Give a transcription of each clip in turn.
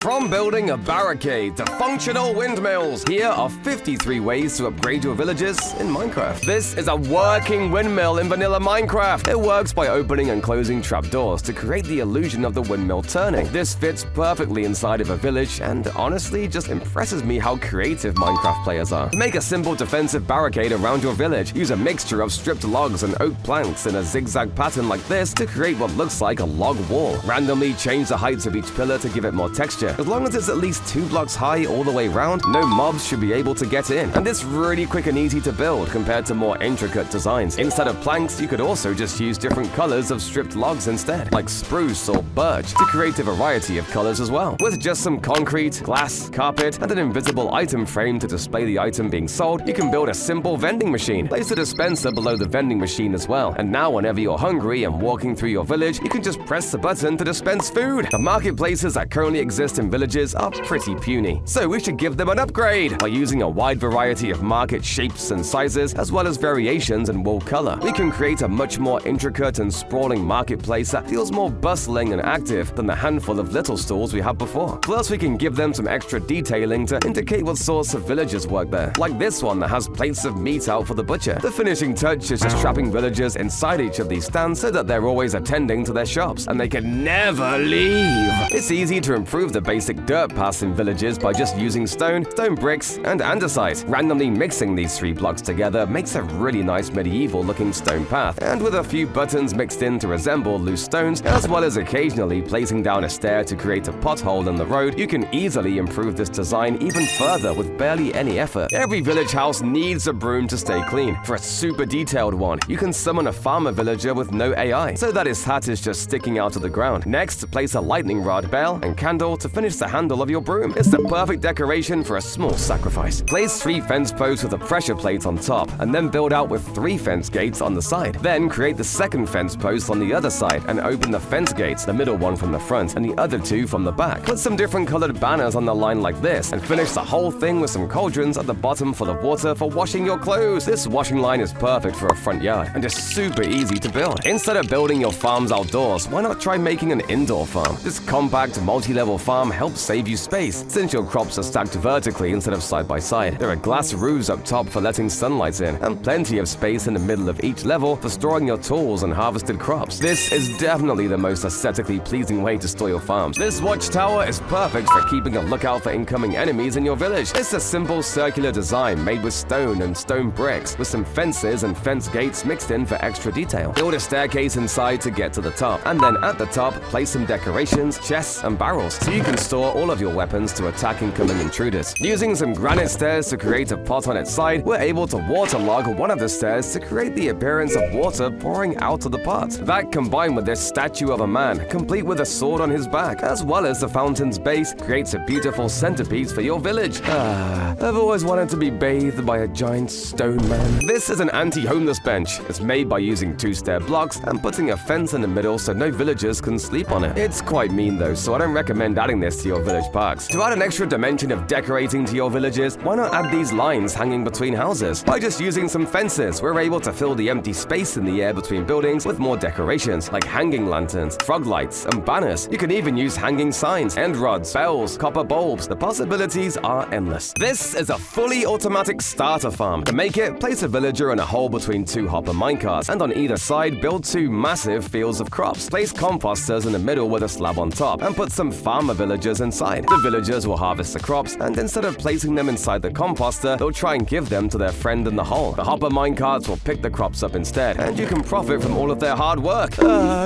From building a barricade to functional windmills, here are 53 ways to upgrade your villages in Minecraft. This is a working windmill in vanilla Minecraft. It works by opening and closing trapdoors to create the illusion of the windmill turning. This fits perfectly inside of a village and honestly just impresses me how creative Minecraft players are. To make a simple defensive barricade around your village, use a mixture of stripped logs and oak planks in a zigzag pattern like this to create what looks like a log wall. Randomly change the heights of each pillar to give it more texture. As long as it's at least 2 blocks high all the way around, no mobs should be able to get in. And it's really quick and easy to build compared to more intricate designs. Instead of planks, you could also just use different colors of stripped logs instead, like spruce or birch, to create a variety of colors as well. With just some concrete, glass, carpet, and an invisible item frame to display the item being sold, you can build a simple vending machine. Place the dispenser below the vending machine as well. And now whenever you're hungry and walking through your village, you can just press the button to dispense food. The marketplaces that currently exist in villages are pretty puny, so we should give them an upgrade by using a wide variety of market shapes and sizes, as well as variations in wall color. We can create a much more intricate and sprawling marketplace that feels more bustling and active than the handful of little stalls we had before. Plus, we can give them some extra detailing to indicate what sorts of villagers work there, like this one that has plates of meat out for the butcher. The finishing touch is just trapping villagers inside each of these stands so that they're always attending to their shops and they can never leave. It's easy to improve the basic dirt paths in villages by just using stone bricks, and andesite. Randomly mixing these 3 blocks together makes a really nice medieval-looking stone path, and with a few buttons mixed in to resemble loose stones, as well as occasionally placing down a stair to create a pothole in the road, you can easily improve this design even further with barely any effort. Every village house needs a broom to stay clean. For a super detailed one, you can summon a farmer villager with no AI, so that his hat is just sticking out of the ground. Next, place a lightning rod, bell, and candle to finish the handle of your broom. It's the perfect decoration for a small sacrifice. Place 3 fence posts with a pressure plate on top, and then build out with 3 fence gates on the side. Then create the second fence post on the other side and open the fence gates, the middle one from the front and the other 2 from the back. Put some different colored banners on the line like this, and finish the whole thing with some cauldrons at the bottom full of water for washing your clothes. This washing line is perfect for a front yard and is super easy to build. Instead of building your farms outdoors, why not try making an indoor farm? This compact, multi-level farm helps save you space, since your crops are stacked vertically instead of side by side. There are glass roofs up top for letting sunlight in, and plenty of space in the middle of each level for storing your tools and harvested crops. This is definitely the most aesthetically pleasing way to store your farms. This watchtower is perfect for keeping a lookout for incoming enemies in your village. It's a simple circular design made with stone and stone bricks, with some fences and fence gates mixed in for extra detail. Build a staircase inside to get to the top, and then at the top, place some decorations, chests, and barrels, so you can store all of your weapons to attack incoming intruders. Using some granite stairs to create a pot on its side, we're able to waterlog one of the stairs to create the appearance of water pouring out of the pot. That, combined with this statue of a man, complete with a sword on his back, as well as the fountain's base, creates a beautiful centerpiece for your village. I've always wanted to be bathed by a giant stone man. This is an anti-homeless bench. It's made by using 2 stair blocks and putting a fence in the middle so no villagers can sleep on it. It's quite mean though, so I don't recommend adding this to your village parks. To add an extra dimension of decorating to your villages, why not add these lines hanging between houses? By just using some fences, we're able to fill the empty space in the air between buildings with more decorations, like hanging lanterns, frog lights, and banners. You can even use hanging signs, end rods, bells, copper bulbs. The possibilities are endless. This is a fully automatic starter farm. To make it, place a villager in a hole between 2 hopper minecarts, and on either side, build 2 massive fields of crops. Place composters in the middle with a slab on top, and put some farmer villagers inside. The villagers will harvest the crops, and instead of placing them inside the composter, they'll try and give them to their friend in the hole. The hopper minecarts will pick the crops up instead, and you can profit from all of their hard work.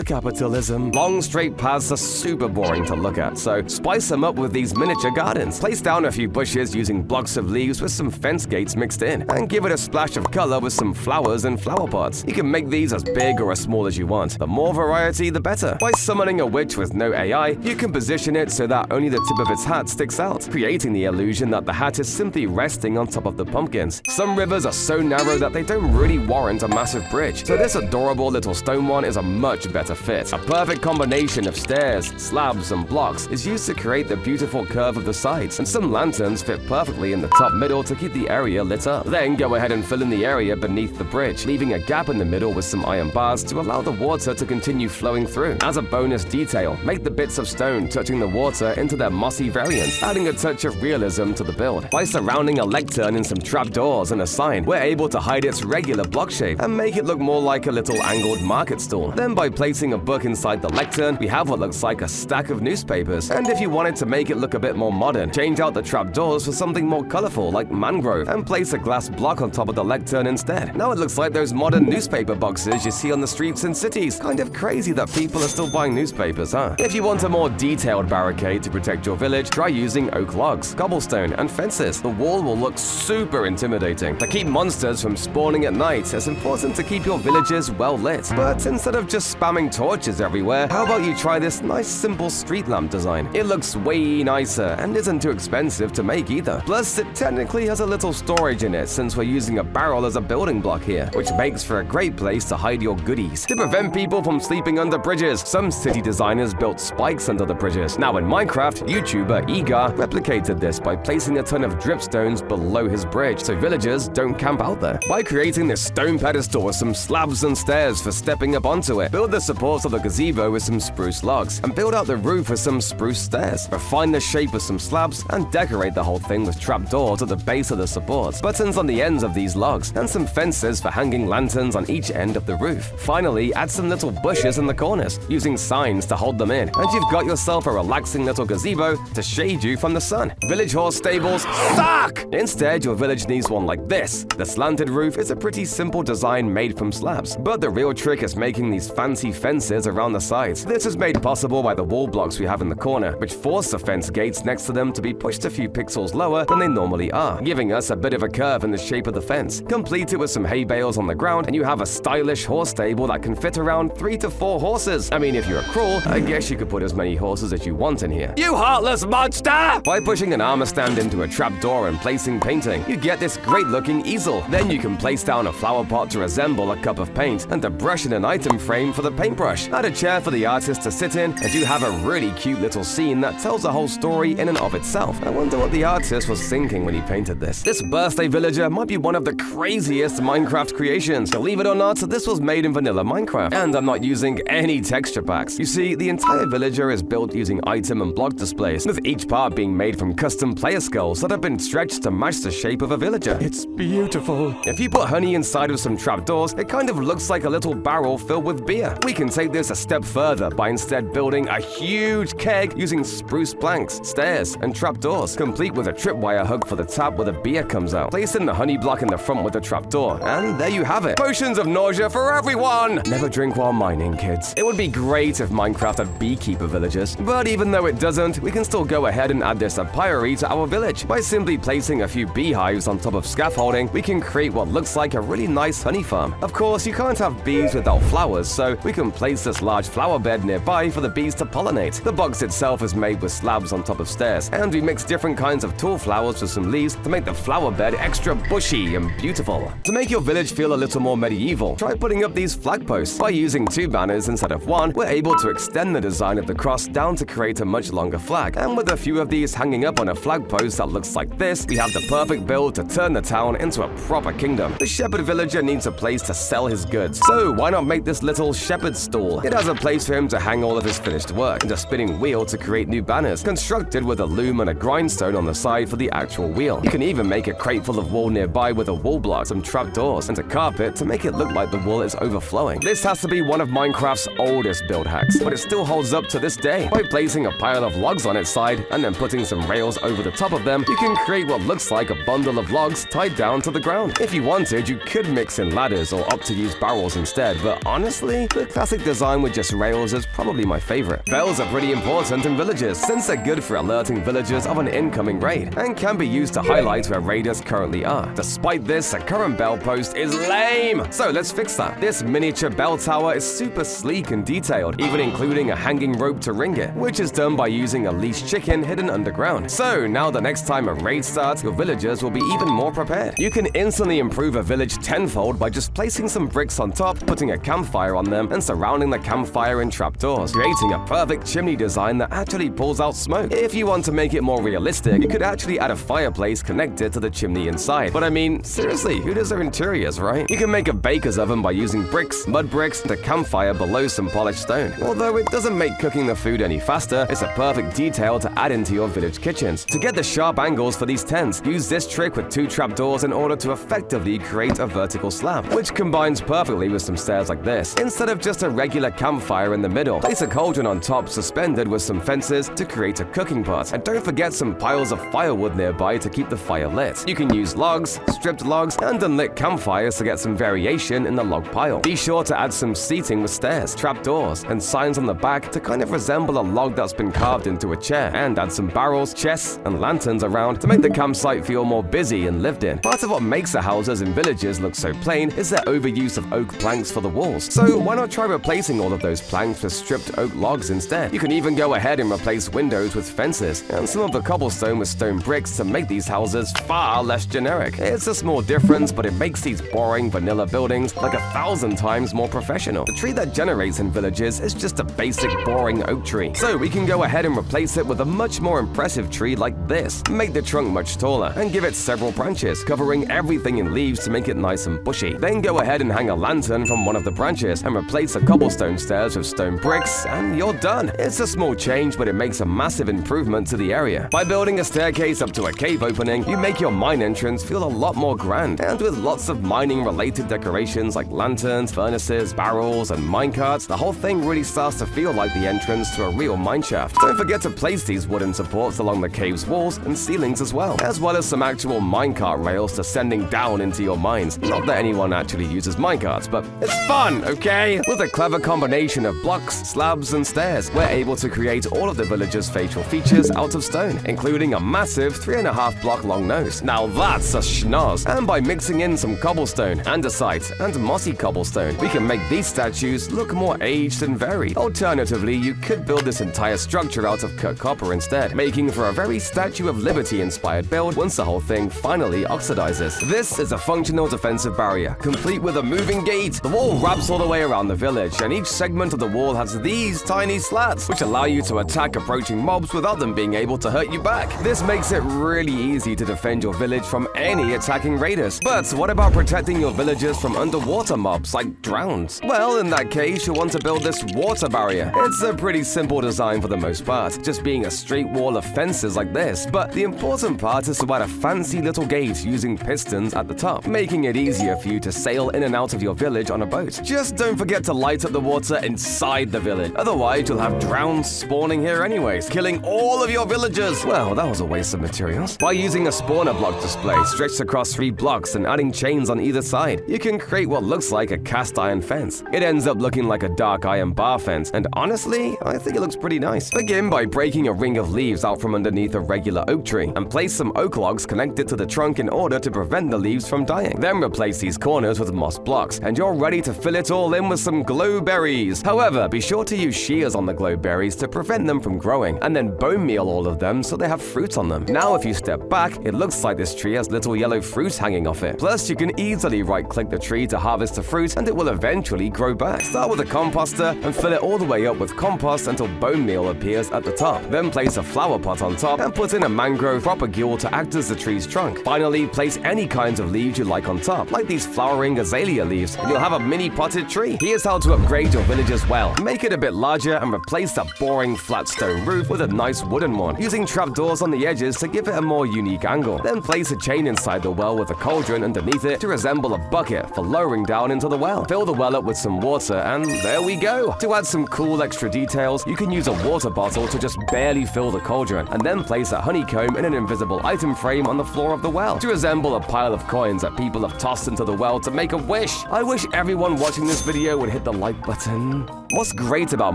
Capitalism. Long straight paths are super boring to look at, so spice them up with these miniature gardens. Place down a few bushes using blocks of leaves with some fence gates mixed in, and give it a splash of color with some flowers and flower pots. You can make these as big or as small as you want. The more variety, the better. By summoning a witch with no AI, you can position it so that only the tip of its hat sticks out, creating the illusion that the hat is simply resting on top of the pumpkins. Some rivers are so narrow that they don't really warrant a massive bridge, so this adorable little stone one is a much better fit. A perfect combination of stairs, slabs, and blocks is used to create the beautiful curve of the sides, and some lanterns fit perfectly in the top middle to keep the area lit up. Then go ahead and fill in the area beneath the bridge, leaving a gap in the middle with some iron bars to allow the water to continue flowing through. As a bonus detail, make the bits of stone touching the water water into their mossy variants, adding a touch of realism to the build. By surrounding a lectern in some trapdoors and a sign, we're able to hide its regular block shape and make it look more like a little angled market stall. Then by placing a book inside the lectern, we have what looks like a stack of newspapers. And if you wanted to make it look a bit more modern, change out the trapdoors for something more colorful like mangrove and place a glass block on top of the lectern instead. Now it looks like those modern newspaper boxes you see on the streets in cities. Kind of crazy that people are still buying newspapers, huh? If you want a more detailed barricade to protect your village, try using oak logs, cobblestone, and fences. The wall will look super intimidating. To keep monsters from spawning at night, it's important to keep your villages well lit. But instead of just spamming torches everywhere, how about you try this nice simple street lamp design? It looks way nicer and isn't too expensive to make either. Plus, it technically has a little storage in it since we're using a barrel as a building block here, which makes for a great place to hide your goodies. To prevent people from sleeping under bridges, some city designers built spikes under the bridges. Now in Minecraft, YouTuber Egar replicated this by placing a ton of dripstones below his bridge so villagers don't camp out there. By creating this stone pedestal with some slabs and stairs for stepping up onto it, build the supports of the gazebo with some spruce logs, and build out the roof with some spruce stairs. Refine the shape with some slabs and decorate the whole thing with trapdoors at the base of the supports, buttons on the ends of these logs, and some fences for hanging lanterns on each end of the roof. Finally, add some little bushes in the corners, using signs to hold them in, and you've got yourself a relaxing little gazebo to shade you from the sun. Village horse stables suck! Instead, your village needs one like this. The slanted roof is a pretty simple design made from slabs, but the real trick is making these fancy fences around the sides. This is made possible by the wall blocks we have in the corner, which force the fence gates next to them to be pushed a few pixels lower than they normally are, giving us a bit of a curve in the shape of the fence. Complete it with some hay bales on the ground, and you have a stylish horse stable that can fit around 3 to 4 horses. I mean, if you're a cruel, I guess you could put as many horses as you want in here. You heartless monster! By pushing an armor stand into a trapdoor and placing painting, you get this great-looking easel. Then you can place down a flower pot to resemble a cup of paint, and a brush and an item frame for the paintbrush. Add a chair for the artist to sit in, and you have a really cute little scene that tells a whole story in and of itself. I wonder what the artist was thinking when he painted this. This birthday villager might be one of the craziest Minecraft creations. Believe it or not, this was made in vanilla Minecraft, and I'm not using any texture packs. You see, the entire villager is built using item and block displays, with each part being made from custom player skulls that have been stretched to match the shape of a villager. It's beautiful. If you put honey inside of some trapdoors, it kind of looks like a little barrel filled with beer. We can take this a step further by instead building a huge keg using spruce planks, stairs, and trapdoors, complete with a tripwire hook for the tap where the beer comes out. Place in the honey block in the front with the trapdoor, and there you have it. Potions of nausea for everyone! Never drink while mining, kids. It would be great if Minecraft had beekeeper villagers, but even though it doesn't, we can still go ahead and add this apiary to our village. By simply placing a few beehives on top of scaffolding, we can create what looks like a really nice honey farm. Of course, you can't have bees without flowers, so we can place this large flower bed nearby for the bees to pollinate. The box itself is made with slabs on top of stairs, and we mix different kinds of tall flowers with some leaves to make the flower bed extra bushy and beautiful. To make your village feel a little more medieval, try putting up these flag posts. By using 2 banners instead of 1, we're able to extend the design of the cross down to create a much longer flag. And with a few of these hanging up on a flag post that looks like this, we have the perfect build to turn the town into a proper kingdom. The shepherd villager needs a place to sell his goods, so why not make this little shepherd stall? It has a place for him to hang all of his finished work, and a spinning wheel to create new banners, constructed with a loom and a grindstone on the side for the actual wheel. You can even make a crate full of wool nearby with a wool block, some trapdoors, and a carpet to make it look like the wool is overflowing. This has to be one of Minecraft's oldest build hacks, but it still holds up to this day. By placing a pile of logs on its side and then putting some rails over the top of them, you can create what looks like a bundle of logs tied down to the ground. If you wanted, you could mix in ladders or opt to use barrels instead, but honestly, the classic design with just rails is probably my favorite. Bells are pretty important in villages, since they're good for alerting villagers of an incoming raid, and can be used to highlight where raiders currently are. Despite this, a current bell post is lame, so let's fix that. This miniature bell tower is super sleek and detailed, even including a hanging rope to ring it, which is done by using a leashed chicken hidden underground. So now the next time a raid starts, your villagers will be even more prepared. You can instantly improve a village tenfold by just placing some bricks on top, putting a campfire on them, and surrounding the campfire in trapdoors, creating a perfect chimney design that actually pulls out smoke. If you want to make it more realistic, you could actually add a fireplace connected to the chimney inside. But I mean, seriously, who does their interiors, right? You can make a baker's oven by using bricks, mud bricks, and a campfire below some polished stone. Although it doesn't make cooking the food any faster, it's a perfect detail to add into your village kitchens. To get the sharp angles for these tents, use this trick with 2 trapdoors in order to effectively create a vertical slab, which combines perfectly with some stairs like this. Instead of just a regular campfire in the middle, place a cauldron on top suspended with some fences to create a cooking pot. And don't forget some piles of firewood nearby to keep the fire lit. You can use logs, stripped logs, and unlit campfires to get some variation in the log pile. Be sure to add some seating with stairs, trapdoors, and signs on the back to kind of resemble a log that's been carved into a chair, and add some barrels, chests, and lanterns around to make the campsite feel more busy and lived in. Part of what makes the houses in villages look so plain is their overuse of oak planks for the walls. So why not try replacing all of those planks with stripped oak logs instead? You can even go ahead and replace windows with fences, and some of the cobblestone with stone bricks to make these houses far less generic. It's a small difference, but it makes these boring vanilla buildings like 1,000 times more professional. The tree that generates in villages is just a basic boring oak tree. So we can go ahead and replace it with a much more impressive tree like this. Make the trunk much taller and give it several branches, covering everything in leaves to make it nice and bushy. Then go ahead and hang a lantern from one of the branches and replace the cobblestone stairs with stone bricks, and you're done. It's a small change, but it makes a massive improvement to the area. By building a staircase up to a cave opening, you make your mine entrance feel a lot more grand, and with lots of mining-related decorations like lanterns, furnaces, barrels, and minecarts, the whole thing really starts to feel like the entrance to a real mineshaft. Don't forget to place these wooden supports along the cave's walls and ceilings as well as some actual minecart rails descending down into your mines. Not that anyone actually uses minecarts, but it's fun, okay? With a clever combination of blocks, slabs, and stairs, we're able to create all of the village's facial features out of stone, including a massive 3.5 block long nose. Now that's a schnoz. And by mixing in some cobblestone, andesite, and mossy cobblestone, we can make these statues look more aged and varied. Alternatively, you could build this entire structure out of cut copper instead, making for a very Statue of Liberty inspired build once the whole thing finally oxidizes. This is a functional defensive barrier, complete with a moving gate. The wall wraps all the way around the village, and each segment of the wall has these tiny slats, which allow you to attack approaching mobs without them being able to hurt you back. This makes it really easy to defend your village from any attacking raiders. But what about protecting your villagers from underwater mobs like drowns? Well, in that case, you'll want to build this water barrier. It's a pretty simple design for the most part, just being a straight wall of fences like this, but the important part is to add a fancy little gate using pistons at the top, making it easier for you to sail in and out of your village on a boat. Just don't forget to light up the water inside the village, otherwise you'll have drowns spawning here anyways, killing all of your villagers. Well, that was a waste of materials. By using a spawner block display stretched across 3 blocks and adding chains on either side, you can create what looks like a cast iron fence. It ends up looking like a dark iron bar fence, and honestly, I think it looks pretty nice. Begin by breaking a ring of leaves out from underneath a regular oak tree, and place some oak logs connected to the trunk in order to prevent the leaves from dying. Then replace these corners with moss blocks, and you're ready to fill it all in with some glow berries. However, be sure to use shears on the glow berries to prevent them from growing, and then bone meal all of them so they have fruit on them. Now if you step back, it looks like this tree has little yellow fruit hanging off it. Plus, you can easily right-click the tree to harvest the fruit, and it will eventually grow back. Start with a composter and fill it all the way up with compost until bone meal appears at the top. Then place a flower pot on top and put in a mangrove propagule to act as the tree's trunk. Finally, place any kinds of leaves you like on top, like these flowering azalea leaves, and you'll have a mini potted tree. Here's how to upgrade your village as well. Make it a bit larger and replace that boring flat stone roof with a nice wooden one, using trapdoors on the edges to give it a more unique angle. Then place a chain inside the well with a cauldron underneath it to resemble a bucket for lowering down into the well. Fill the well up with some water, and there we go. To add some cool extra details, you can use a water bottle to just barely fill the cauldron, and then place a honeycomb in an invisible item frame on the floor of the well to resemble a pile of coins that people have tossed into the well to make a wish. I wish everyone watching this video would hit the like button. What's great about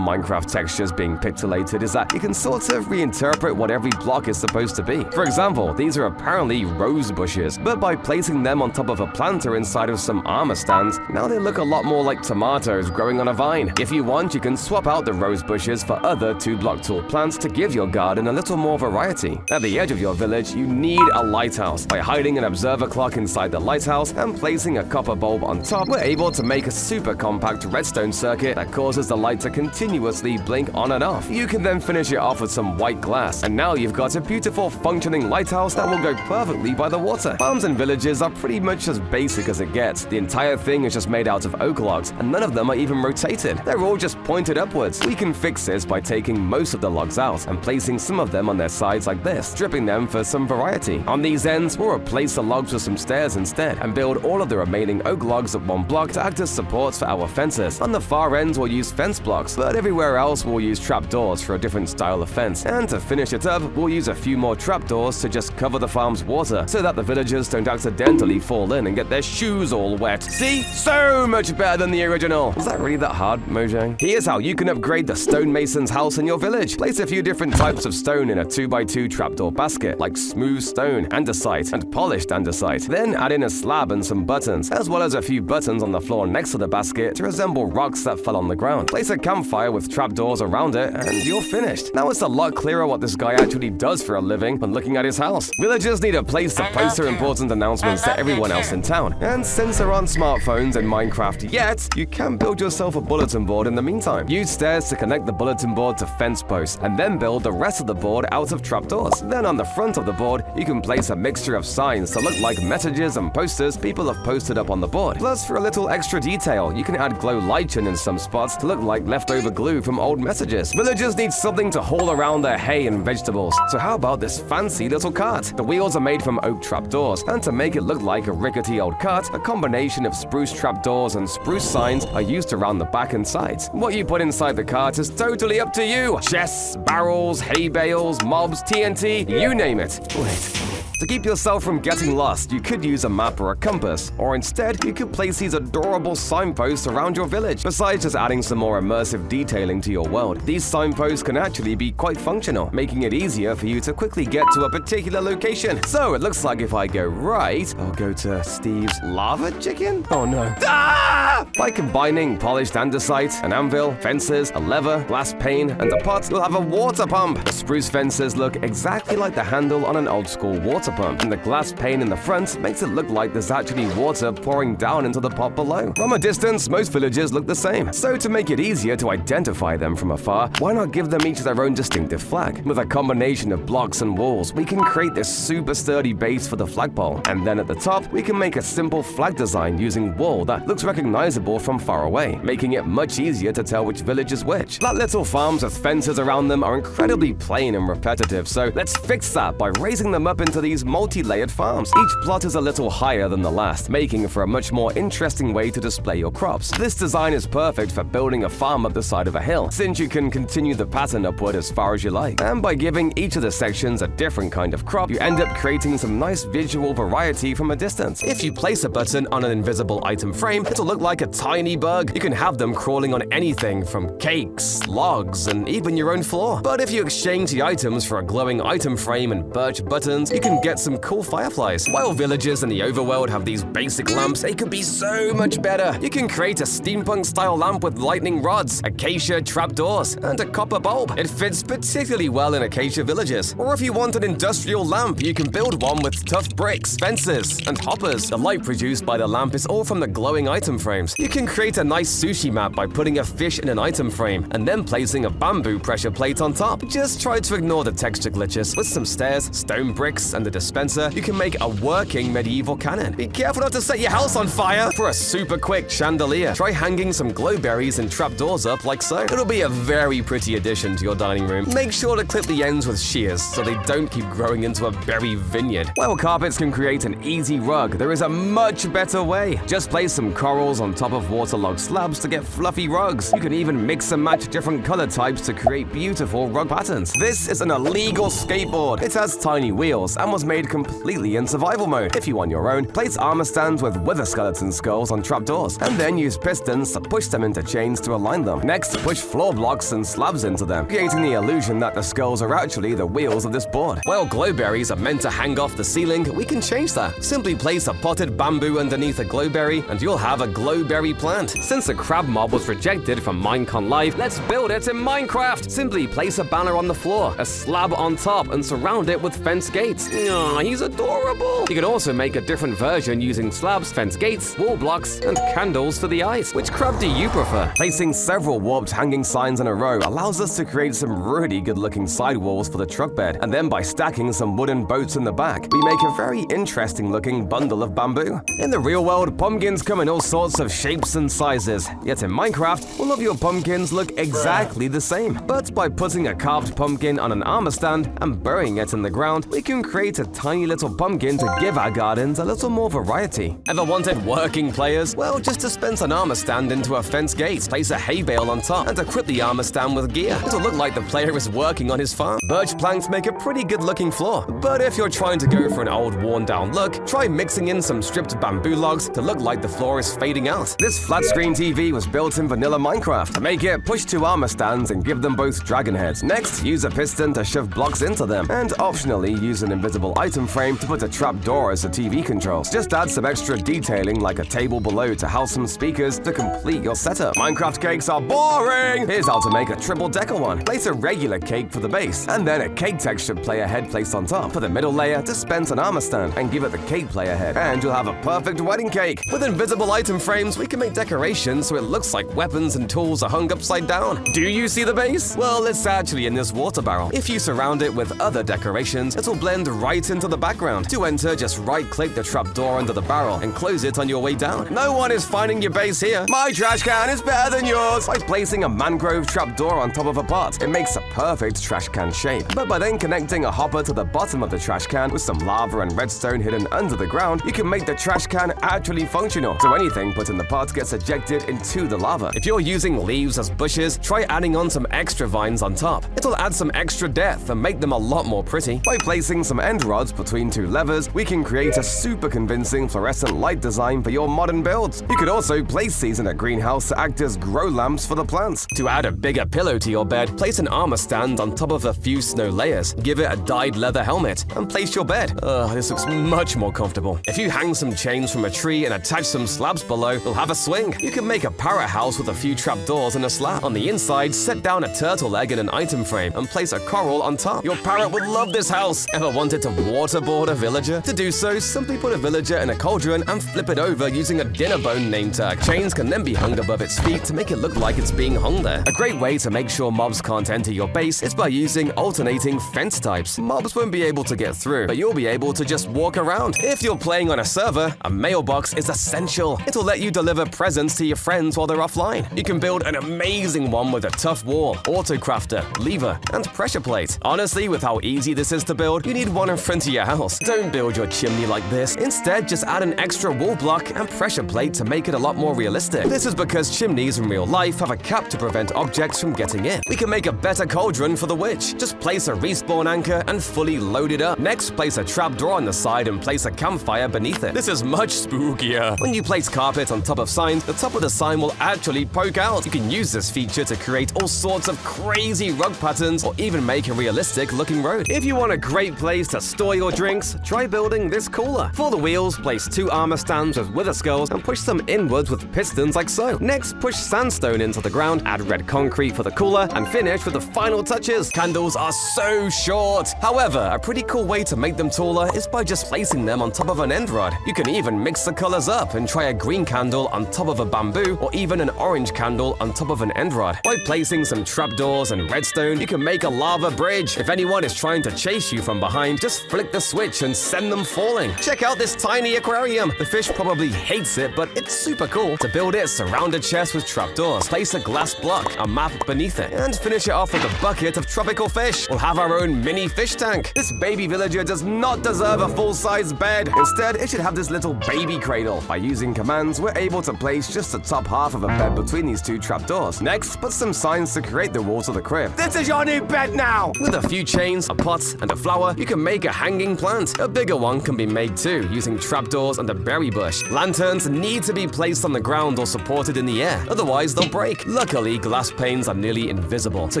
Minecraft textures being pixelated is that you can sort of reinterpret what every block is supposed to be. For example, these are apparently rose bushes, but by placing them on top of a planter inside of some armor stands, now they look a lot more like tomatoes growing on a vine. If you want, you can swap out the rose bushes for other 2-block tall plants to give your garden a little more variety. At the edge of your village, you need a lighthouse. By hiding an observer clock inside the lighthouse and placing a copper bulb on top, we're able to make a super compact redstone circuit that causes the light to continuously blink on and off. You can then finish it off with some white glass, and now you've got a beautiful functioning lighthouse that will go perfectly by the water. Farms and villages are pretty much as basic as it gets. The entire thing is just made out of oak logs, and none of them are even rotated. They're all just pointed upwards. We can fix this by taking most of the logs out and placing some of them on their sides like this, stripping them for some variety. On these ends, we'll replace the logs with some stairs instead, and build all of the remaining oak logs at one block to act as supports for our fences. On the far ends, we'll use fence blocks, but everywhere else we'll use trapdoors for a different style of fence. And to finish it up, we'll use a few more trapdoors to just cover the farm's water, so that the villagers don't accidentally fall in and get their shoes all wet. See? So much better than the original! Was that really that hard, Mojang? Here's how you can upgrade the stonemason's house in your village. Place a few different types of stone in a 2x2 trapdoor basket, like smooth stone, andesite, and polished andesite. Then add in a slab and some buttons, as well as a few buttons on the floor next to the basket to resemble rocks that fell on the ground. Place a campfire with trapdoors around it, and you're finished. Now it's a lot clearer what this guy actually does for a living when looking at his house. Villagers need a place to post their important announcements to everyone else in town. And since there aren't smartphones in Minecraft yet, you can build yourself a bulletin board in the meantime. Use stairs to connect the bulletin board to fence posts, and then build the rest of the board out of trapdoors. Then on the front of the board, you can place a mixture of signs to look like messages and posters people have posted up on the board. Plus, for a little extra detail, you can add glow lichen in some spots to look like leftover glue from old messages. Villagers need something to haul around their hay and vegetables, so how about this fancy little cart? The wheels are made from oak trapdoors, and to make it look like a rickety old cart, a combination of spruce trapdoors and spruce signs are used around the back and sides. What you put inside the cart is totally up to you. Chests, barrels, hay bales, mobs, TNT, you name it. Wait. To keep yourself from getting lost, you could use a map or a compass, or instead, you could place these adorable signposts around your village. Besides just adding some more immersive detailing to your world, these signposts can actually be quite functional, making it easier for you to quickly get to a particular location. So it looks like if I go right, I'll go to Steve's lava chicken? Oh no. Ah! By combining polished andesite, an anvil, fences, a lever, glass pane, and a pot, you'll have a water pump. The spruce fences look exactly like the handle on an old school water pump, and the glass pane in the front makes it look like there's actually water pouring down into the pot below. From a distance, most villages look the same, so to make it easier to identify them from afar, why not give them each their own distinctive flag? With a combination of blocks and walls, we can create this super sturdy base for the flagpole, and then at the top, we can make a simple flag design using wool that looks recognizable from far away, making it much easier to tell which village is which. Flat little farms with fences around them are incredibly plain and repetitive, so let's fix that by raising them up into these multi-layered farms. Each plot is a little higher than the last, making for a much more interesting way to display your crops. This design is perfect for building a farm up the side of a hill, since you can continue the pattern upward as far as you like. And by giving each of the sections a different kind of crop, you end up creating some nice visual variety from a distance. If you place a button on an invisible item frame, it'll look like a tiny bug. You can have them crawling on anything from cakes, logs, and even your own floor. But if you exchange the items for a glowing item frame and birch buttons, you can get some cool fireflies. While villagers in the overworld have these basic lamps, they could be so much better. You can create a steampunk-style lamp with lightning rods, acacia trapdoors, and a copper bulb. It fits particularly well in acacia villages. Or if you want an industrial lamp, you can build one with tough bricks, fences, and hoppers. The light produced by the lamp is all from the glowing item frames. You can create a nice sushi map by putting a fish in an item frame, and then placing a bamboo pressure plate on top. Just try to ignore the texture glitches. With some stairs, stone bricks, and the dispenser, you can make a working medieval cannon. Be careful not to set your house on fire. For a super quick chandelier, try hanging some glowberries and trapdoors up like so. It'll be a very pretty addition to your dining room. Make sure to clip the ends with shears so they don't keep growing into a berry vineyard. While carpets can create an easy rug, there is a much better way. Just place some corals on top of waterlogged slabs to get fluffy rugs. You can even mix and match different color types to create beautiful rug patterns. This is an illegal skateboard. It has tiny wheels and was made completely in survival mode. If you want your own, place armor stands with wither skeleton skulls on trapdoors, and then use pistons to push them into chains to align them. Next, push floor blocks and slabs into them, creating the illusion that the skulls are actually the wheels of this board. While glowberries are meant to hang off the ceiling, we can change that. Simply place a potted bamboo underneath a glowberry, and you'll have a glowberry plant. Since the crab mob was rejected from Minecon Live, let's build it in Minecraft. Simply place a banner on the floor, a slab on top, and surround it with fence gates. Oh, he's adorable! You can also make a different version using slabs, fence gates, wall blocks, and candles for the eyes. Which craft do you prefer? Placing several warped hanging signs in a row allows us to create some really good-looking sidewalls for the truck bed, and then by stacking some wooden boats in the back, we make a very interesting-looking bundle of bamboo. In the real world, pumpkins come in all sorts of shapes and sizes, yet in Minecraft, all of your pumpkins look exactly the same. But by putting a carved pumpkin on an armor stand and burying it in the ground, we can create a tiny little pumpkin to give our gardens a little more variety. Ever wanted working players? Well, just dispense an armor stand into a fence gate, place a hay bale on top, and equip the armor stand with gear. It'll look like the player is working on his farm. Birch planks make a pretty good-looking floor, but if you're trying to go for an old, worn-down look, try mixing in some stripped bamboo logs to look like the floor is fading out. This flat-screen TV was built in vanilla Minecraft. To make it, push two armor stands and give them both dragon heads. Next, use a piston to shove blocks into them, and optionally use an invisible item frame to put a trap door as the TV controls. Just add some extra detailing like a table below to house some speakers to complete your setup. Minecraft cakes are boring! Here's how to make a triple-decker one. Place a regular cake for the base, and then a cake textured player head placed on top. For the middle layer, dispense an armor stand and give it the cake player head, and you'll have a perfect wedding cake. With invisible item frames, we can make decorations so it looks like weapons and tools are hung upside down. Do you see the base? Well, it's actually in this water barrel. If you surround it with other decorations, it'll blend right into the background. To enter, just right-click the trapdoor under the barrel and close it on your way down. No one is finding your base here. My trash can is better than yours. By placing a mangrove trapdoor on top of a pot, it makes a perfect trash can shape. But by then connecting a hopper to the bottom of the trash can with some lava and redstone hidden under the ground, you can make the trash can actually functional. So anything put in the pot gets ejected into the lava. If you're using leaves as bushes, try adding on some extra vines on top. It'll add some extra depth and make them a lot more pretty. By placing some end rods between two levers, we can create a super convincing fluorescent light design for your modern builds. You could also place these in a greenhouse to act as grow lamps for the plants. To add a bigger pillow to your bed, place an armor stand on top of a few snow layers, give it a dyed leather helmet, and place your bed. This looks much more comfortable. If you hang some chains from a tree and attach some slabs below, you'll have a swing. You can make a parrot house with a few trapdoors and a slab. On the inside, set down a turtle egg in an item frame and place a coral on top. Your parrot would love this house. Ever wanted to waterboard a villager? To do so, simply put a villager in a cauldron and flip it over using a dinner bone name tag. Chains can then be hung above its feet to make it look like it's being hung there. A great way to make sure mobs can't enter your base is by using alternating fence types. Mobs won't be able to get through, but you'll be able to just walk around. If you're playing on a server, a mailbox is essential. It'll let you deliver presents to your friends while they're offline. You can build an amazing one with a tough wall, auto crafter, lever, and pressure plate. Honestly, with how easy this is to build, you need one in front of your house. Don't build your chimney like this. Instead, just add an extra wall block and pressure plate to make it a lot more realistic. This is because chimneys in real life have a cap to prevent objects from getting in. We can make a better cauldron for the witch. Just place a respawn anchor and fully load it up. Next, place a trapdoor on the side and place a campfire beneath it. This is much spookier. When you place carpet on top of signs, the top of the sign will actually poke out. You can use this feature to create all sorts of crazy rug patterns or even make a realistic looking road. If you want a great place to store your drinks, try building this cooler. For the wheels, place two armor stands with wither skulls and push them inwards with pistons like so. Next, push sandstone into the ground, add red concrete for the cooler, and finish with the final touches. Candles are so short. However, a pretty cool way to make them taller is by just placing them on top of an end rod. You can even mix the colors up and try a green candle on top of a bamboo or even an orange candle on top of an end rod. By placing some trapdoors and redstone, you can make a lava bridge. If anyone is trying to chase you from behind, just flick the switch and send them falling. Check out this tiny aquarium. The fish probably hates it, but it's super cool. To build it, surround a chest with trapdoors, place a glass block, a map beneath it, and finish it off with a bucket of tropical fish. We'll have our own mini fish tank. This baby villager does not deserve a full-size bed. Instead, it should have this little baby cradle. By using commands, we're able to place just the top half of a bed between these two trapdoors. Next, put some signs to create the walls of the crib. This is your new bed now! With a few chains, a pot, and a flower, you can make a hanging plant. A bigger one can be made too, using trapdoors and a berry bush. Lanterns need to be placed on the ground or supported in the air, otherwise they'll break. Luckily, glass panes are nearly invisible, so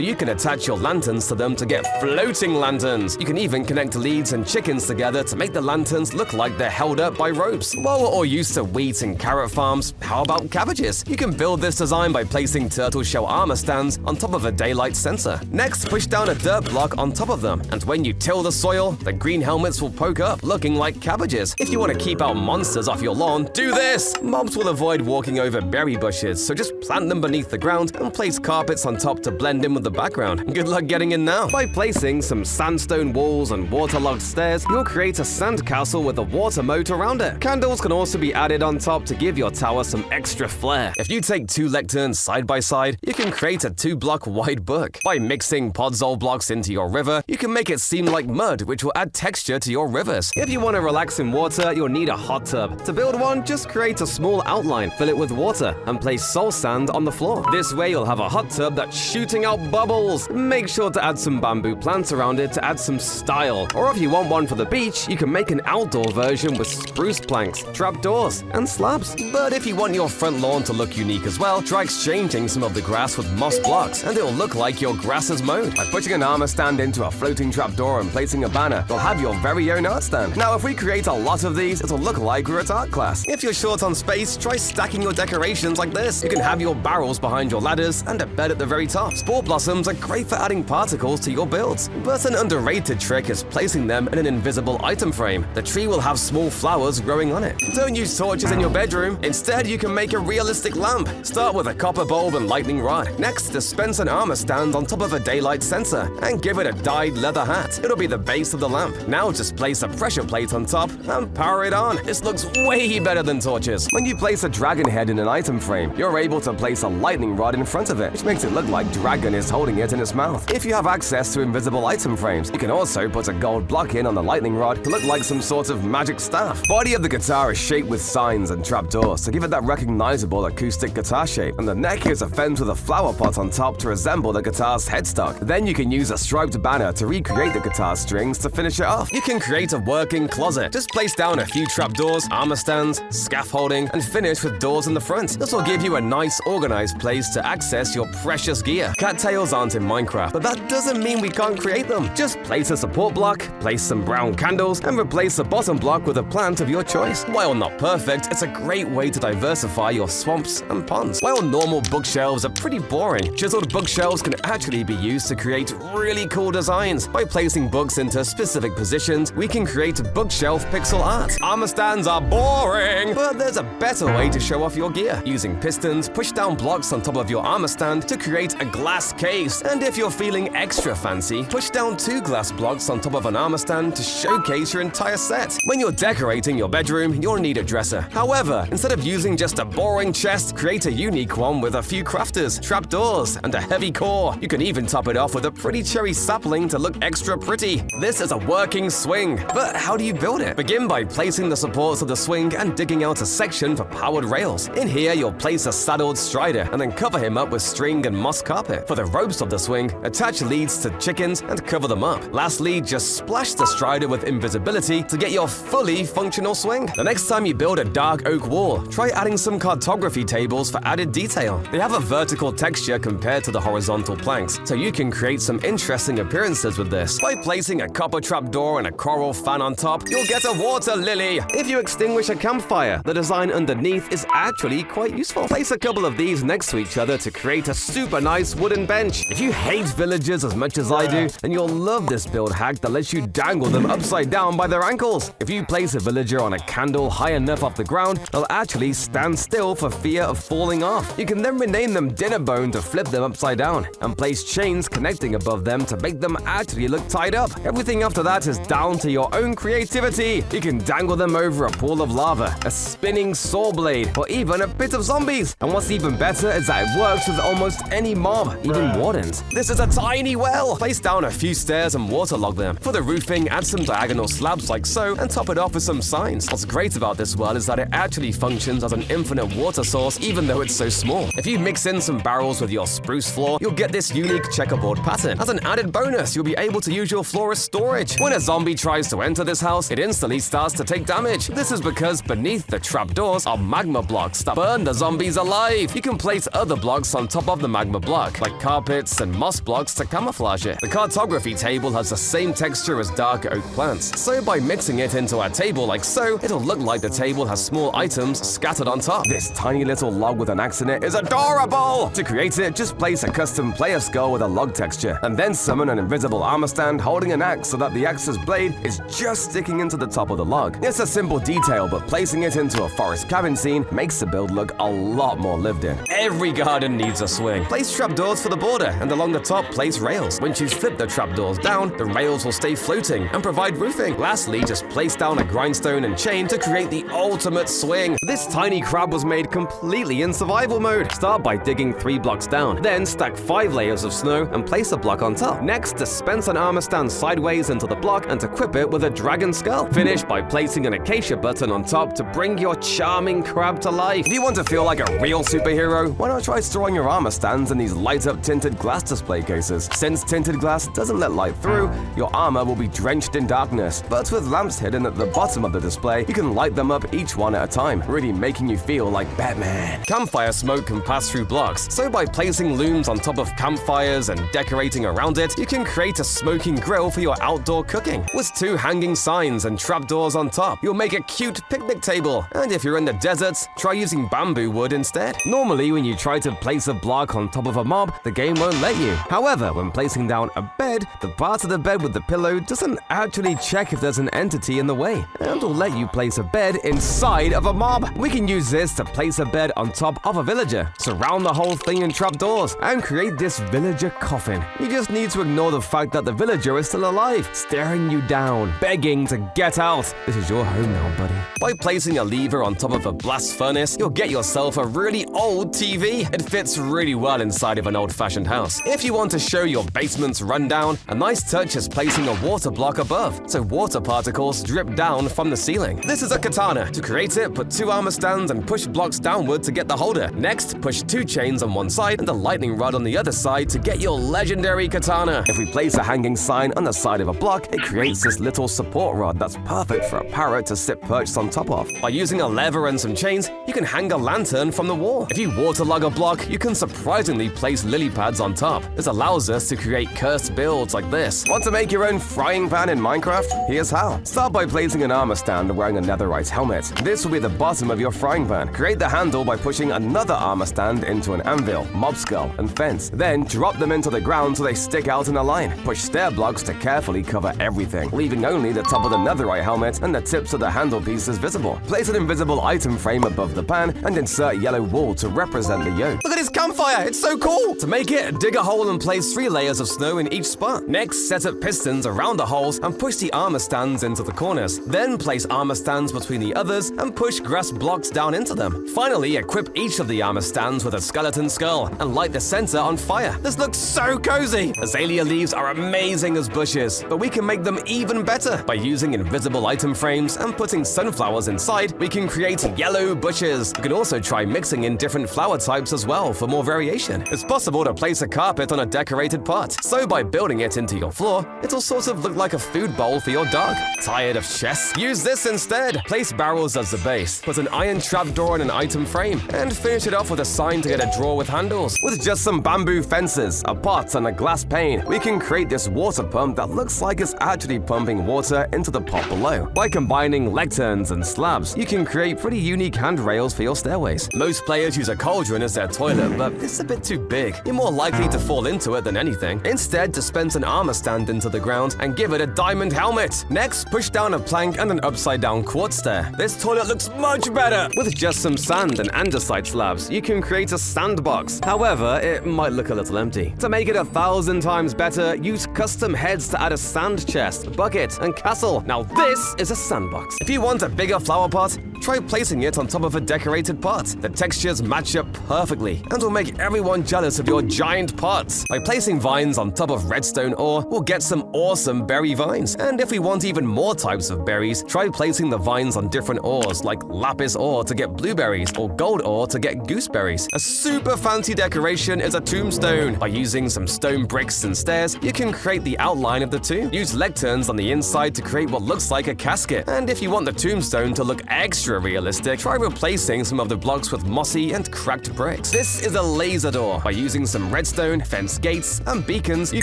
you can attach your lanterns to them to get floating lanterns. You can even connect leads and chickens together to make the lanterns look like they're held up by ropes. While we're all used to wheat and carrot farms, how about cabbages? You can build this design by placing turtle shell armor stands on top of a daylight sensor. Next, push down a dirt block on top of them, and when you till the soil, the green helmets will poke up, looking like cabbages. If you want to keep out monsters off your lawn, do this! Mobs will avoid walking over berry bushes, so just plant them beneath the ground and place carpets on top to blend in with the background. Good luck getting in now. By placing some sandstone walls and waterlogged stairs, you'll create a sandcastle with a water moat around it. Candles can also be added on top to give your tower some extra flair. If you take 2 lecterns side by side, you can create a 2-block wide book. By mixing podzol blocks into your river, you can make it seem like mud, which will add texture to your rivers. If you want to relax in water, you'll need a hot tub. To build one, just create a small outline, fill it with water, and place soul sand on the floor. This way you'll have a hot tub that's shooting out bubbles. Make sure to add some bamboo plants around it to add some style. Or if you want one for the beach, you can make an outdoor version with spruce planks, trapdoors, and slabs. But if you want your front lawn to look unique as well, try exchanging some of the grass with moss blocks, and it'll look like your grass is mowed. By putting an armor stand into a floating trapdoor and placing a banner, you'll have your very own art stand. Now, if we create a lot of these, it'll look like we're at art class. If you're short on space, try stacking your decorations like this. You can have your barrels behind your ladders and a bed at the very top. Spore blossoms are great for adding particles to your builds, but an underrated trick is placing them in an invisible item frame. The tree will have small flowers growing on it. Don't use torches in your bedroom. Instead, you can make a realistic lamp. Start with a copper bulb and lightning rod. Next, dispense an armor stand on top of a daylight sensor and give it a dyed leather hat. It'll be the base of the lamp. Now just place a pressure plate on top and power it on. This looks way better than torches. When you place a dragon head in an item frame, you're able to place a lightning rod in front of it, which makes it look like dragon is holding it in its mouth. If you have access to invisible item frames, you can also put a gold block in on the lightning rod to look like some sort of magic staff. Body of the guitar is shaped with signs and trapdoors to give it that recognizable acoustic guitar shape, and the neck is a fence with a flower pot on top to resemble the guitar's headstock. Then you can use a striped banner to recreate the guitar strings to finish it off. You can create a working closet. Just place down a few trapdoors, armor stands, scaffolding, and finish with doors in the front. This will give you a nice organized place to access your precious gear. Cattails aren't in Minecraft, but that doesn't mean we can't create them. Just place a support block, place some brown candles, and replace the bottom block with a plant of your choice. While not perfect, it's a great way to diversify your swamps and ponds. While normal bookshelves are pretty boring, chiseled bookshelves can actually be used to create really cool designs. By placing books into specific positions, we can create bookshelf pixel art. Armor stands are boring, but there's a better way to show off your gear. Using pistons, push down blocks on top of your armor stand to create a glass case. And if you're feeling extra fancy, push down 2 glass blocks on top of an armor stand to showcase your entire set. When you're decorating your bedroom, you'll need a dresser. However, instead of using just a boring chest, create a unique one with a few crafters, trapdoors, and a heavy core. You can even top it off with a pretty cherry sapling to look extra pretty. This is a working swing, but how do you build it? Begin by placing the supports of the swing and digging out a section for powered rails. In here, you'll place a saddled strider and then cover him up with string and moss carpet. For the ropes of the swing, attach leads to chickens and cover them up. Lastly, just splash the strider with invisibility to get your fully functional swing. The next time you build a dark oak wall, try adding some cartography tables for added detail. They have a vertical texture compared to the horizontal planks, so you can create some interesting appearances with this. By placing a copper trapdoor and a coral fan on top, you'll get a water lily. If you extinguish a campfire, the design underneath is actually quite useful. Place a couple of these next to each other to create a super nice wooden bench. If you hate villagers as much as I do, then you'll love this build hack that lets you dangle them upside down by their ankles. If you place a villager on a candle high enough off the ground, they'll actually stand still for fear of falling off. You can then rename them dinner bone to flip them upside down, and place chains connecting above them to make them actually look tied up. Everything after that is down to your own creativity. You can dangle them over a pool of lava, a spinning saw blade, or even a pit of zombies. And what's even better is that it works with almost any mob, even wardens. This is a tiny well. Place down a few stairs and waterlog them. For the roofing, add some diagonal slabs like so, and top it off with some signs. What's great about this well is that it actually functions as an infinite water source, even though it's so small. If you mix in some barrels with your spruce floor, you'll get this unique checkerboard pattern. As an added bonus, you'll be able to use your floor as storage. When a zombie tries to enter this house, it instantly starts to take damage. This is because beneath the trapdoors are magma blocks that burn the zombies alive. You can place other blocks on top of the magma block, like carpets and moss blocks to camouflage it. The cartography table has the same texture as dark oak plants, so by mixing it into a table like so, it'll look like the table has small items scattered on top. This tiny little log with an axe in it is adorable! To create it, just place a custom player skull with a log texture, and then summon an invisible armor stand holding an axe so that the pickaxe's blade is just sticking into the top of the log. It's a simple detail, but placing it into a forest cabin scene makes the build look a lot more lived in. Every garden needs a swing. Place trapdoors for the border, and along the top place rails. Once you flip the trapdoors down, the rails will stay floating and provide roofing. Lastly, just place down a grindstone and chain to create the ultimate swing. This tiny crab was made completely in survival mode. Start by digging 3 blocks down, then stack 5 layers of snow and place a block on top. Next, dispense an armor stand sideways into the block and equip it with a dragon skull. Finish by placing an acacia button on top to bring your charming crab to life. If you want to feel like a real superhero, why not try storing your armor stands in these light-up tinted glass display cases? Since tinted glass doesn't let light through, your armor will be drenched in darkness. But with lamps hidden at the bottom of the display, you can light them up each one at a time, really making you feel like Batman. Campfire smoke can pass through blocks, so by placing looms on top of campfires and decorating around it, you can create a smoking grill for your outdoor cooking. With 2 hanging signs and trapdoors on top, you'll make a cute picnic table. And if you're in the deserts, try using bamboo wood instead. Normally, when you try to place a block on top of a mob, the game won't let you. However, when placing down a bed, the part of the bed with the pillow doesn't actually check if there's an entity in the way, and will let you place a bed inside of a mob. We can use this to place a bed on top of a villager, surround the whole thing in trapdoors, and create this villager coffin. You just need to ignore the fact that the villager is still alive, staring you down, begging to get out. This is your home now, buddy. By placing a lever on top of a blast furnace, you'll get yourself a really old TV. It fits really well inside of an old-fashioned house. If you want to show your basement's rundown, a nice touch is placing a water block above, so water particles drip down from the ceiling. This is a katana. To create it, put 2 armor stands and push blocks downward to get the holder. Next, push 2 chains on one side and a lightning rod on the other side to get your legendary katana. If we place a hanging sign on the side of a block, it creates this little support rod that's perfect for a parrot to sit perched on top of. By using a lever and some chains, you can hang a lantern from the wall. If you waterlog a block, you can surprisingly place lily pads on top. This allows us to create cursed builds like this. Want to make your own frying pan in Minecraft? Here's how. Start by placing an armor stand wearing a netherite helmet. This will be the bottom of your frying pan. Create the handle by pushing another armor stand into an anvil, mob skull, and fence. Then drop them into the ground so they stick out in a line. Push stair blocks to carefully cover everything, leaving only the top of the netherite helmet and the tips of the handle pieces visible. Place an invisible item frame above the pan and insert yellow wool to represent the yoke. Look at this campfire, it's so cool! To make it, dig a hole and place 3 layers of snow in each spot. Next, set up pistons around the holes and push the armor stands into the corners. Then place armor stands between the others and push grass blocks down into them. Finally, equip each of the armor stands with a skeleton skull and light the center on fire. This looks so cozy! Azalea leaves are amazing as bushes, but we can make them even better. By using invisible item frames and putting sunflowers inside, we can create yellow bushes. You can also try mixing in different flower types as well for more variation. It's possible to place a carpet on a decorated pot, so by building it into your floor, it'll sort of look like a food bowl for your dog. Tired of chests? Use this instead. Place barrels as the base, put an iron trapdoor in an item frame, and finish it off with a sign to get a drawer with handles. With just some bamboo fences, a pot, and a glass pane, we can create this water pump that looks like it's actually pumping water into the pot below. By combining lecterns and slabs, you can create pretty unique handrails for your stairways. Most players use a cauldron as their toilet, but it's a bit too big. You're more likely to fall into it than anything. Instead, dispense an armor stand into the ground and give it a diamond helmet. Next, push down a plank and an upside-down quartz stair. This toilet looks much better! With just some sand and andesite slabs, you can create a sandbox. However, it might look a little empty. To make it 1,000 times better, use custom heads to add a sand chest, bucket, and castle. Now this is a sandbox. If you want a bigger flower pot, try placing it on top of a decorated pot. The textures match up perfectly and will make everyone jealous of your giant pots. By placing vines on top of redstone ore, we'll get some awesome berry vines. And if we want even more types of berries, try placing the vines on different ores like lapis ore to get blueberries or gold ore to get gooseberries. A super fancy decoration is a tombstone. By using some stone bricks and stairs, you can create the outline of the tomb. Use lecterns on the inside to create what looks like a casket. And if you want the tombstone to look extra extra realistic, try replacing some of the blocks with mossy and cracked bricks. This is a laser door. By using some redstone, fence gates, and beacons, you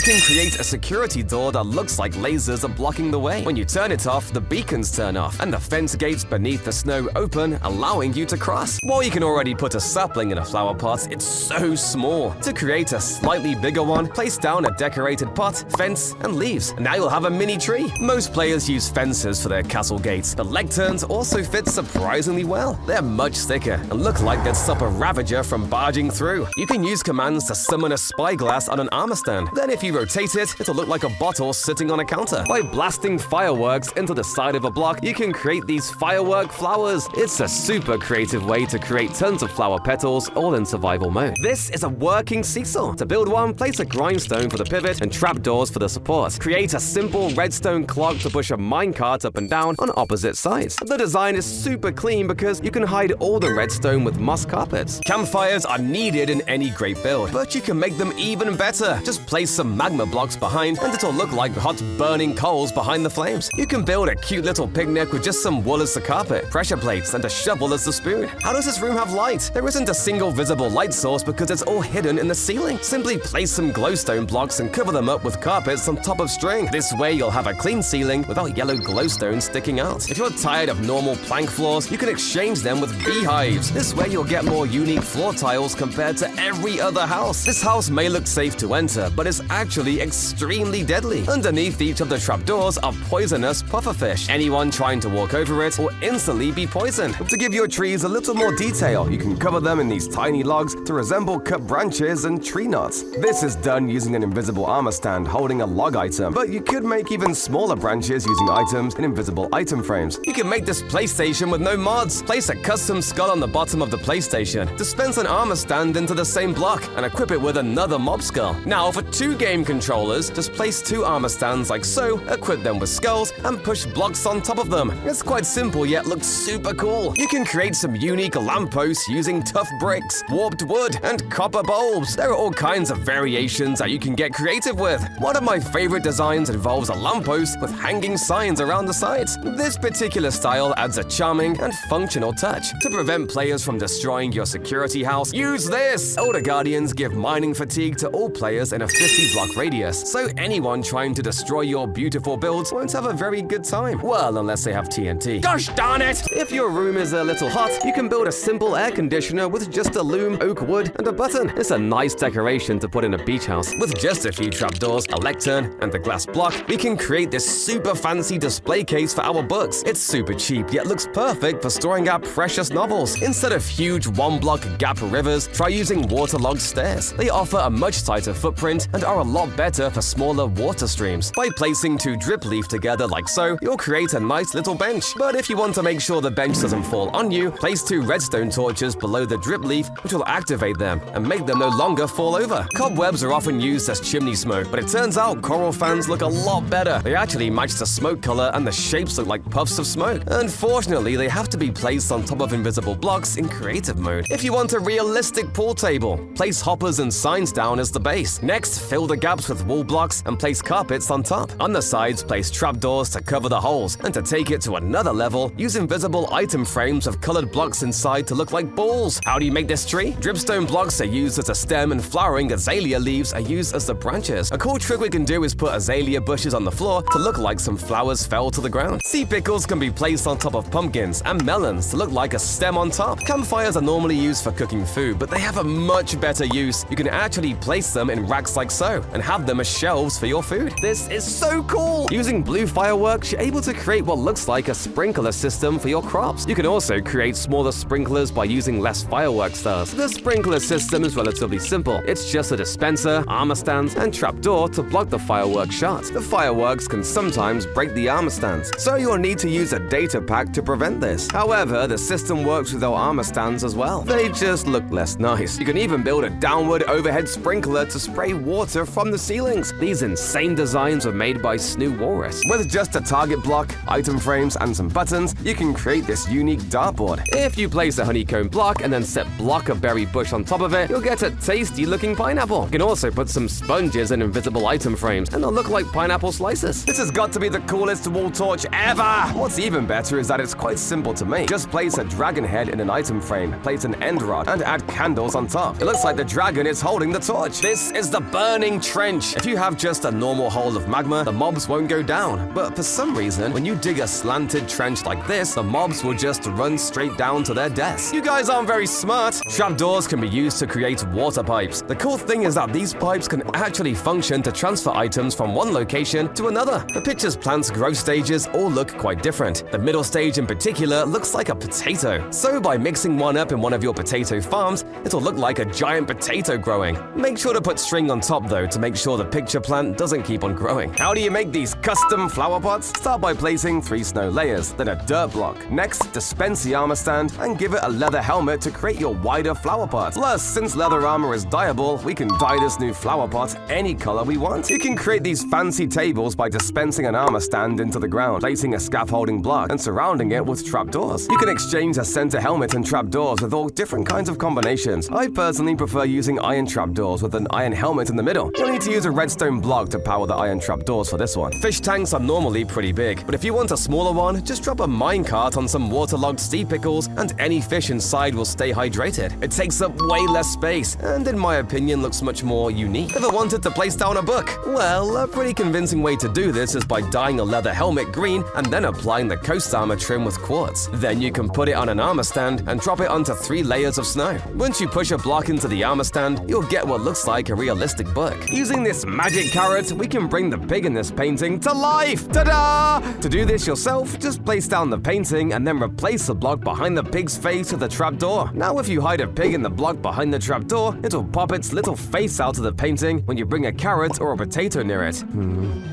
can create a security door that looks like lasers are blocking the way. When you turn it off, the beacons turn off, and the fence gates beneath the snow open, allowing you to cross. While you can already put a sapling in a flower pot, it's so small. To create a slightly bigger one, place down a decorated pot, fence, and leaves. And now you'll have a mini tree. Most players use fences for their castle gates, but lecterns also fit surprisingly well. They're much thicker and look like they'd stop a ravager from barging through. You can use commands to summon a spyglass on an armor stand. Then if you rotate it, it'll look like a bottle sitting on a counter. By blasting fireworks into the side of a block, you can create these firework flowers. It's a super creative way to create tons of flower petals, all in survival mode. This is a working seesaw. To build one, place a grindstone for the pivot and trapdoors for the support. Create a simple redstone clock to push a minecart up and down on opposite sides. The design is super clean because you can hide all the redstone with moss carpets. Campfires are needed in any great build, but you can make them even better. Just place some magma blocks behind and it'll look like hot burning coals behind the flames. You can build a cute little picnic with just some wool as the carpet, pressure plates, and a shovel as the spoon. How does this room have light? There isn't a single visible light source because it's all hidden in the ceiling. Simply place some glowstone blocks and cover them up with carpets on top of string. This way you'll have a clean ceiling without yellow glowstone sticking out. If you're tired of normal plank floors, you can exchange them with beehives. This way you'll get more unique floor tiles compared to every other house. This house may look safe to enter, but it's actually extremely deadly. Underneath each of the trapdoors are poisonous pufferfish. Anyone trying to walk over it will instantly be poisoned. To give your trees a little more detail, you can cover them in these tiny logs to resemble cut branches and tree knots. This is done using an invisible armor stand holding a log item, but you could make even smaller branches using items in invisible item frames. You can make this PlayStation with no mods. Place a custom skull on the bottom of the PlayStation. Dispense an armor stand into the same block and equip it with another mob skull. Now for 2 game controllers, just place 2 armor stands like so, equip them with skulls, and push blocks on top of them. It's quite simple yet looks super cool. You can create some unique lampposts using tough bricks, warped wood, and copper bulbs. There are all kinds of variations that you can get creative with. One of my favorite designs involves a lamppost with hanging signs around the sides. This particular style adds a charming and functional touch. To prevent players from destroying your security house, use this! Elder Guardians give mining fatigue to all players in a 50-block radius, so anyone trying to destroy your beautiful builds won't have a very good time. Well, unless they have TNT. Gosh darn it! If your room is a little hot, you can build a simple air conditioner with just a loom, oak wood, and a button. It's a nice decoration to put in a beach house. With just a few trapdoors, a lectern, and a glass block, we can create this super fancy display case for our books. It's super cheap, yet looks perfect for storing our precious novels. Instead of huge one-block gap rivers, try using waterlogged stairs. They offer a much tighter footprint and are a lot better for smaller water streams. By placing 2 drip leaf together like so, you'll create a nice little bench. But if you want to make sure the bench doesn't fall on you, place 2 redstone torches below the drip leaf, which will activate them and make them no longer fall over. Cobwebs are often used as chimney smoke, but it turns out coral fans look a lot better. They actually match the smoke color and the shapes look like puffs of smoke. Unfortunately, they have to be placed on top of invisible blocks in creative mode. If you want a realistic pool table, place hoppers and signs down as the base. Next, fill the gaps with wool blocks and place carpets on top. On the sides, place trapdoors to cover the holes. And to take it to another level, use invisible item frames with colored blocks inside to look like balls. How do you make this tree? Dripstone blocks are used as a stem and flowering azalea leaves are used as the branches. A cool trick we can do is put azalea bushes on the floor to look like some flowers fell to the ground. Sea pickles can be placed on top of pumpkins and melons to look like a stem on top. Campfires are normally used for cooking food, but they have a much better use. You can actually place them in racks like so and have them as shelves for your food. This is so cool! Using blue fireworks, you're able to create what looks like a sprinkler system for your crops. You can also create smaller sprinklers by using less firework stars. The sprinkler system is relatively simple. It's just a dispenser, armor stands, and trapdoor to block the fireworks shot. The fireworks can sometimes break the armor stands, so you'll need to use a data pack to prevent this. However, the system works without armor stands as well. They just look less nice. You can even build a downward overhead sprinkler to spray water from the ceilings. These insane designs were made by Snoo Walrus. With just a target block, item frames, and some buttons, you can create this unique dartboard. If you place a honeycomb block and then set block of berry bush on top of it, you'll get a tasty looking pineapple. You can also put some sponges in invisible item frames and they'll look like pineapple slices. This has got to be the coolest wall torch ever! What's even better is that it's quite simple simple to make. Just place a dragon head in an item frame, place an end rod, and add candles on top. It looks like the dragon is holding the torch. This is the burning trench. If you have just a normal hole of magma, the mobs won't go down. But for some reason, when you dig a slanted trench like this, the mobs will just run straight down to their deaths. You guys aren't very smart. Trapdoors can be used to create water pipes. The cool thing is that these pipes can actually function to transfer items from one location to another. The picture's plant's growth stages all look quite different. The middle stage in particular looks like a potato. So by mixing one up in one of your potato farms, it'll look like a giant potato growing. Make sure to put string on top though to make sure the picture plant doesn't keep on growing. How do you make these custom flower pots? Start by placing 3 snow layers, then a dirt block. Next, dispense the armor stand and give it a leather helmet to create your wider flower pot. Plus, since leather armor is dyeable, we can dye this new flower pot any color we want. You can create these fancy tables by dispensing an armor stand into the ground, placing a scaffolding block, and surrounding it with trapdoors. You can exchange a center helmet and trapdoors with all different kinds of combinations. I personally prefer using iron trapdoors with an iron helmet in the middle. You'll need to use a redstone block to power the iron trapdoors for this one. Fish tanks are normally pretty big, but if you want a smaller one, just drop a minecart on some waterlogged sea pickles and any fish inside will stay hydrated. It takes up way less space and in my opinion looks much more unique. Ever wanted to place down a book? Well, a pretty convincing way to do this is by dyeing a leather helmet green and then applying the coast armor trim with quartz. Then you can put it on an armor stand and drop it onto 3 layers of snow. Once you push a block into the armor stand, you'll get what looks like a realistic book. Using this magic carrot, we can bring the pig in this painting to life! Ta-da! To do this yourself, just place down the painting and then replace the block behind the pig's face with a trapdoor. Now if you hide a pig in the block behind the trapdoor, it'll pop its little face out of the painting when you bring a carrot or a potato near it.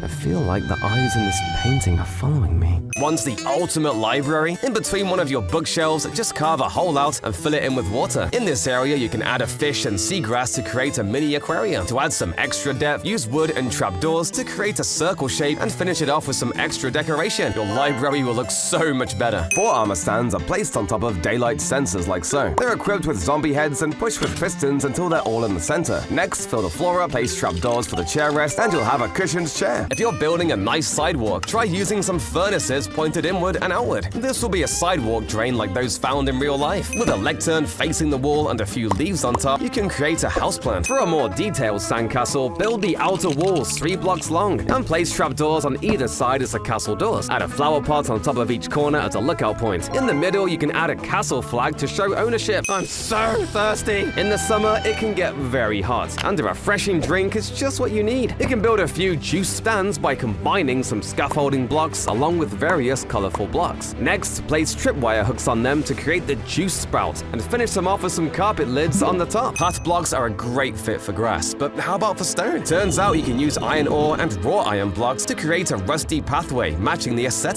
I feel like the eyes in this painting are following me. Once the ultimate library, in between one of your bookshelves, just carve a hole out and fill it in with water. In this area, you can add a fish and seagrass to create a mini aquarium. To add some extra depth, use wood and trapdoors to create a circle shape and finish it off with some extra decoration. Your library will look so much better. 4 armor stands are placed on top of daylight sensors like so. They're equipped with zombie heads and pushed with pistons until they're all in the center. Next, fill the floor up, place trapdoors for the chair rest, and you'll have a cushioned chair. If you're building a nice sidewalk, try using some furnaces pointed inward and outward. This will be a sidewalk drain like those found in real life. With a lectern facing the wall and a few leaves on top, you can create a houseplant. For a more detailed sandcastle, build the outer walls 3 blocks long and place trapdoors on either side as the castle doors. Add a flower pot on top of each corner as a lookout point. In the middle, you can add a castle flag to show ownership. I'm so thirsty! In the summer, it can get very hot, and a refreshing drink is just what you need. You can build a few juice stands by combining some scaffolding blocks along with various colorful blocks. Next, place tripwire hooks on them to create the juice spout, and finish them off with some carpet lids on the top. Hut blocks are a great fit for grass, but how about for stone? Turns out you can use iron ore and raw iron blocks to create a rusty pathway matching the aesthetic.